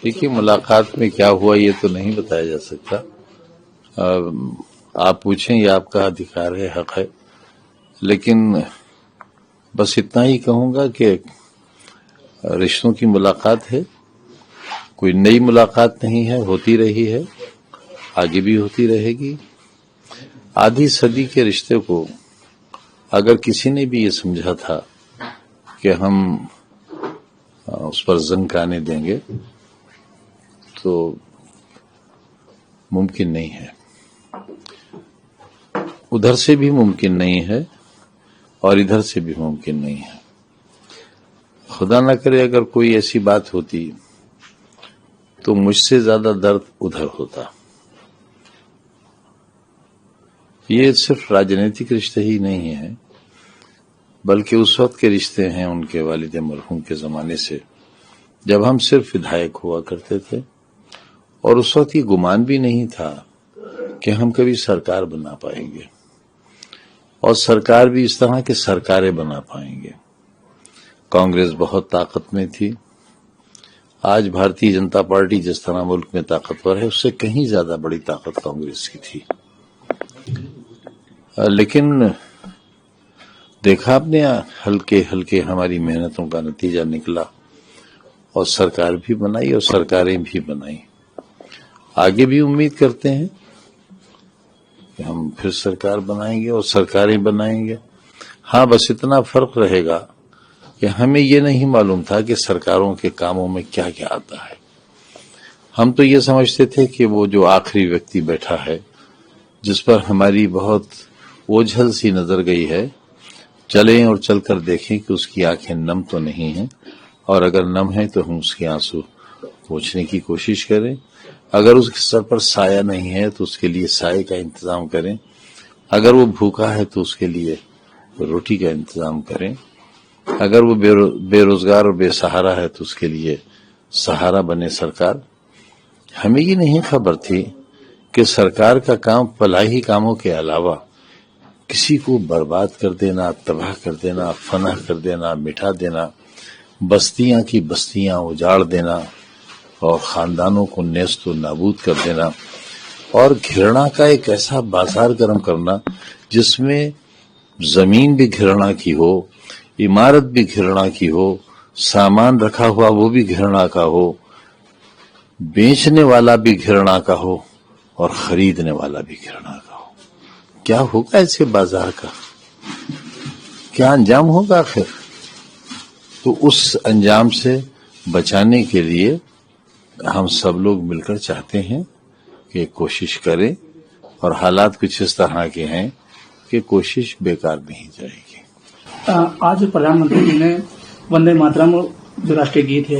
دیکھیے ملاقات میں کیا ہوا یہ تو نہیں بتایا جا سکتا. آپ پوچھیں یہ آپ کا ادھیکار ہے، حق ہے، لیکن بس اتنا ہی کہوں گا کہ رشتوں کی ملاقات ہے، کوئی نئی ملاقات نہیں ہے، ہوتی رہی ہے، آگے بھی ہوتی رہے گی. آدھی صدی کے رشتے کو اگر کسی نے بھی یہ سمجھا تھا کہ ہم اس پر زنگ آنے دیں گے تو ممکن نہیں ہے، ادھر سے بھی ممکن نہیں ہے اور ادھر سے بھی ممکن نہیں ہے. خدا نہ کرے اگر کوئی ایسی بات ہوتی تو مجھ سے زیادہ درد ادھر ہوتا. یہ صرف راجنیتک رشتے ہی نہیں ہیں بلکہ اس وقت کے رشتے ہیں ان کے والد مرحوم کے زمانے سے جب ہم صرف ودھائک ہوا کرتے تھے، اور اس وقت یہ گمان بھی نہیں تھا کہ ہم کبھی سرکار بنا پائیں گے، اور سرکار بھی اس طرح کے سرکاریں بنا پائیں گے. کانگریس بہت طاقت میں تھی. آج بھارتی جنتا پارٹی جس طرح ملک میں طاقتور ہے اس سے کہیں زیادہ بڑی طاقت کانگریس کی تھی. لیکن دیکھا آپ نے ہلکے ہلکے ہماری محنتوں کا نتیجہ نکلا اور سرکار بھی بنائی اور سرکاریں بھی بنائی. آگے بھی امید کرتے ہیں کہ ہم پھر سرکار بنائیں گے اور سرکاریں بنائیں گے. ہاں بس اتنا فرق رہے گا کہ ہمیں یہ نہیں معلوم تھا کہ سرکاروں کے کاموں میں کیا کیا آتا ہے. ہم تو یہ سمجھتے تھے کہ وہ جو آخری ویکتی بیٹھا ہے جس پر ہماری بہت اوجھل سی نظر گئی ہے، چلیں اور چل کر دیکھیں کہ اس کی آنکھیں نم تو نہیں ہیں، اور اگر نم ہیں تو ہم اس کے آنسو پوچھنے کی کوشش کریں. اگر اس کے سر پر سایہ نہیں ہے تو اس کے لیے سائے کا انتظام کریں. اگر وہ بھوکا ہے تو اس کے لیے روٹی کا انتظام کریں. اگر وہ بے روزگار اور بے سہارا ہے تو اس کے لیے سہارا بنے سرکار. ہمیں یہ نہیں خبر تھی کہ سرکار کا کام فلاحی کاموں کے علاوہ کسی کو برباد کر دینا، تباہ کر دینا، فنا کر دینا، مٹا دینا، بستیاں کی بستیاں اجاڑ دینا اور خاندانوں کو نیست و نابود کر دینا، اور گھرنا کا ایک ایسا بازار گرم کرنا جس میں زمین بھی گھرنا کی ہو، عمارت بھی گھرنا کی ہو، سامان رکھا ہوا وہ بھی گھرنا کا ہو، بیچنے والا بھی گھرنا کا ہو اور خریدنے والا بھی گھرنا کا ہو. کیا ہوگا ایسے بازار کا؟ کیا انجام ہوگا آخر؟ تو اس انجام سے بچانے کے لیے ہم سب لوگ مل کر چاہتے ہیں کہ کوشش کریں، اور حالات کچھ اس طرح کے ہیں کہ کوشش بیکار نہیں جائے گی. آج پردھان منتری جی نے وندے ماترم جو راشٹریہ گیت ہے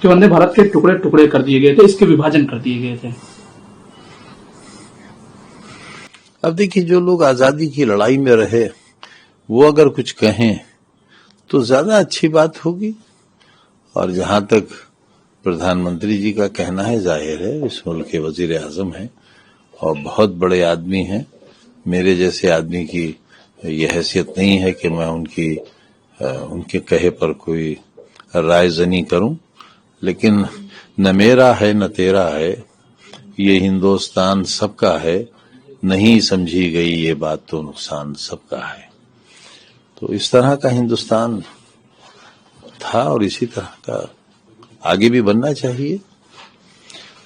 کہ وندے بھارت کے ٹکڑے ٹکڑے کر دیے گئے تھے، اس کے وبھاجن کر دیے گئے تھے. اب دیکھیے جو لوگ آزادی کی لڑائی میں رہے وہ اگر کچھ کہیں تو زیادہ اچھی بات ہوگی. اور جہاں تک پردھان منتری جی کا کہنا ہے، ظاہر ہے اس ملک کے وزیر اعظم ہیں اور بہت بڑے آدمی ہیں. میرے جیسے آدمی کی یہ حیثیت نہیں ہے کہ میں ان کے کہے پر کوئی رائے زنی کروں، لیکن نہ میرا ہے نہ تیرا ہے، یہ ہندوستان سب کا ہے، نہیں سمجھی گئی یہ بات تو نقصان سب کا ہے. تو اس طرح کا ہندوستان تھا اور اسی طرح کا آگے بھی بننا چاہیے.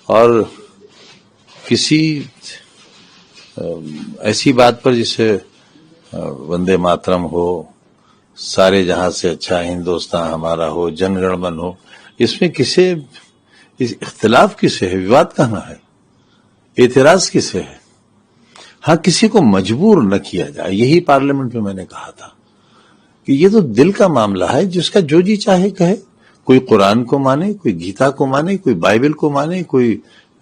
اور کسی ایسی بات پر جسے وندے ماترم ہو، سارے جہاں سے اچھا ہندوستان ہمارا ہو، جن گن من ہو، اس میں کسے اختلاف کسے ہے؟ وواد کہاں ہے؟ اعتراض کسے ہے؟ ہاں کسی کو مجبور نہ کیا جائے. یہی پارلیمنٹ میں میں نے کہا تھا کہ یہ تو دل کا معاملہ ہے، جس کا جو جی چاہے کہے. کوئی قرآن کو مانے، کوئی گیتا کو مانے، کوئی بائبل کو مانے، کوئی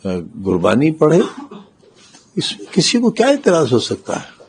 گربانی پڑھے، اس میں کسی کو کیا اعتراض ہو سکتا ہے؟